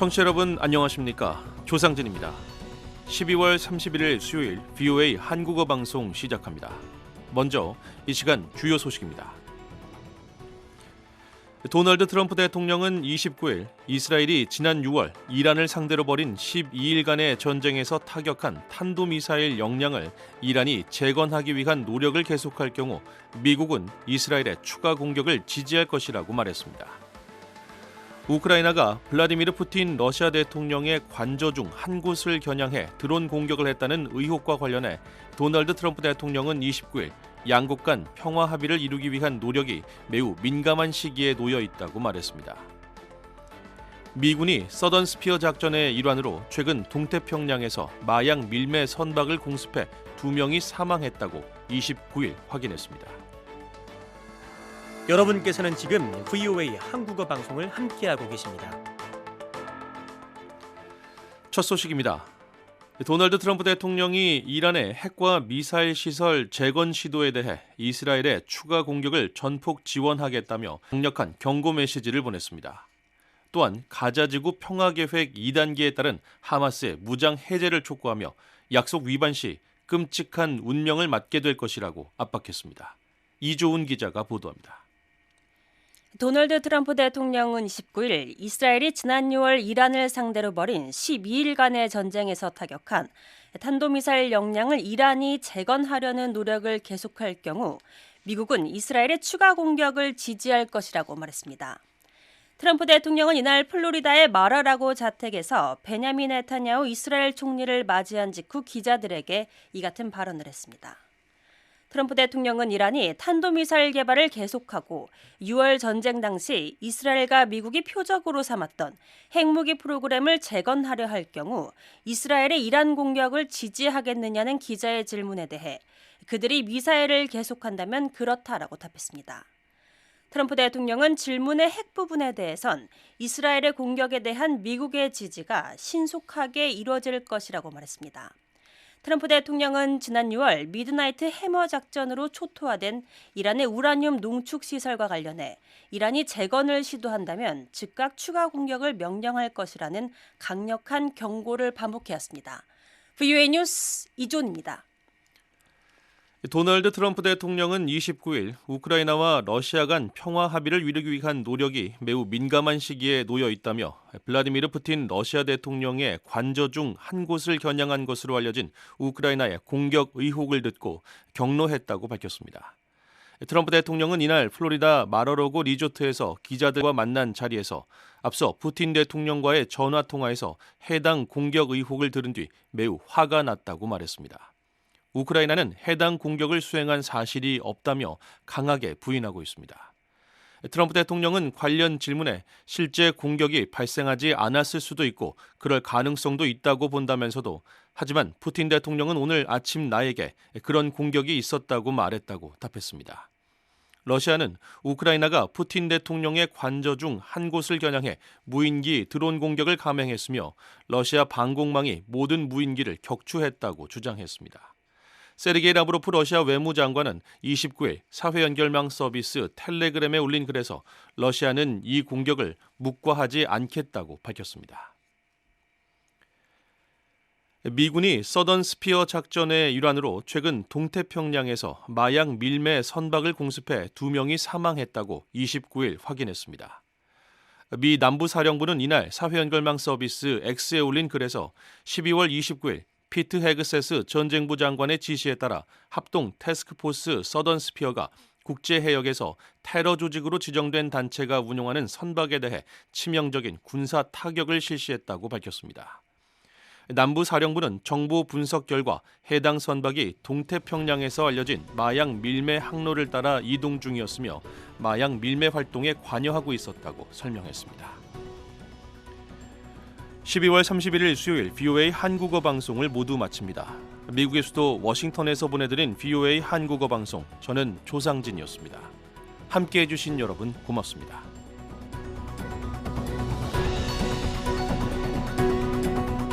청취자 여러분 안녕하십니까? 조상진입니다. 12월 31일 수요일 VOA 한국어 방송 시작합니다. 먼저 이 시간 주요 소식입니다. 도널드 트럼프 대통령은 29일 이스라엘이 지난 6월 이란을 상대로 벌인 12일간의 전쟁에서 타격한 탄도미사일 역량을 이란이 재건하기 위한 노력을 계속할 경우 미국은 이스라엘의 추가 공격을 지지할 것이라고 말했습니다. 우크라이나가 블라디미르 푸틴 러시아 대통령의 관저 중 한 곳을 겨냥해 드론 공격을 했다는 의혹과 관련해 도널드 트럼프 대통령은 29일 양국 간 평화 합의를 이루기 위한 노력이 매우 민감한 시기에 놓여 있다고 말했습니다. 미군이 서던 스피어 작전의 일환으로 최근 동태평양에서 마약 밀매 선박을 공습해 2명이 사망했다고 29일 확인했습니다. 여러분께서는 지금 VOA 한국어 방송을 함께하고 계십니다. 첫 소식입니다. 도널드 트럼프 대통령이 이란의 핵과 미사일 시설 재건 시도에 대해 이스라엘의 추가 공격을 전폭 지원하겠다며 강력한 경고 메시지를 보냈습니다. 또한 가자지구 평화계획 2단계에 따른 하마스의 무장 해제를 촉구하며 약속 위반 시 끔찍한 운명을 맞게 될 것이라고 압박했습니다. 이조은 기자가 보도합니다. 도널드 트럼프 대통령은 29일 이스라엘이 지난 6월 이란을 상대로 벌인 12일간의 전쟁에서 타격한 탄도미사일 역량을 이란이 재건하려는 노력을 계속할 경우 미국은 이스라엘의 추가 공격을 지지할 것이라고 말했습니다. 트럼프 대통령은 이날 플로리다의 마라라고 자택에서 베냐민 네타냐후 이스라엘 총리를 맞이한 직후 기자들에게 이 같은 발언을 했습니다. 트럼프 대통령은 이란이 탄도미사일 개발을 계속하고 6월 전쟁 당시 이스라엘과 미국이 표적으로 삼았던 핵무기 프로그램을 재건하려 할 경우 이스라엘의 이란 공격을 지지하겠느냐는 기자의 질문에 대해 그들이 미사일을 계속한다면 그렇다라고 답했습니다. 트럼프 대통령은 질문의 핵 부분에 대해선 이스라엘의 공격에 대한 미국의 지지가 신속하게 이루어질 것이라고 말했습니다. 트럼프 대통령은 지난 6월 미드나이트 해머 작전으로 초토화된 이란의 우라늄 농축 시설과 관련해 이란이 재건을 시도한다면 즉각 추가 공격을 명령할 것이라는 강력한 경고를 반복해왔습니다. VOA 뉴스 이존입니다. 도널드 트럼프 대통령은 29일 우크라이나와 러시아 간 평화 합의를 이루기 위한 노력이 매우 민감한 시기에 놓여 있다며 블라디미르 푸틴 러시아 대통령의 관저 중 한 곳을 겨냥한 것으로 알려진 우크라이나의 공격 의혹을 듣고 격노했다고 밝혔습니다. 트럼프 대통령은 이날 플로리다 마러로고 리조트에서 기자들과 만난 자리에서 앞서 푸틴 대통령과의 전화통화에서 해당 공격 의혹을 들은 뒤 매우 화가 났다고 말했습니다. 우크라이나는 해당 공격을 수행한 사실이 없다며 강하게 부인하고 있습니다. 트럼프 대통령은 관련 질문에 실제 공격이 발생하지 않았을 수도 있고 그럴 가능성도 있다고 본다면서도 하지만 푸틴 대통령은 오늘 아침 나에게 그런 공격이 있었다고 말했다고 답했습니다. 러시아는 우크라이나가 푸틴 대통령의 관저 중 한 곳을 겨냥해 무인기 드론 공격을 감행했으며 러시아 방공망이 모든 무인기를 격추했다고 주장했습니다. 세르게이 라브로프 러시아 외무장관은 29일 사회연결망 서비스 텔레그램에 올린 글에서 러시아는 이 공격을 묵과하지 않겠다고 밝혔습니다. 미군이 서던 스피어 작전의 일환으로 최근 동태평양에서 마약 밀매 선박을 공습해 2명이 사망했다고 29일 확인했습니다. 미 남부사령부는 이날 사회연결망 서비스 X에 올린 글에서 12월 29일 피트 헤그세스 전쟁부 장관의 지시에 따라 합동 태스크포스 서던 스피어가 국제해역에서 테러 조직으로 지정된 단체가 운용하는 선박에 대해 치명적인 군사 타격을 실시했다고 밝혔습니다. 남부사령부는 정보 분석 결과 해당 선박이 동태평양에서 알려진 마약 밀매 항로를 따라 이동 중이었으며 마약 밀매 활동에 관여하고 있었다고 설명했습니다. 12월 31일 수요일 VOA 한국어 방송을 모두 마칩니다. 미국의 수도 워싱턴에서 보내드린 VOA 한국어 방송, 저는 조상진이었습니다. 함께해 주신 여러분 고맙습니다.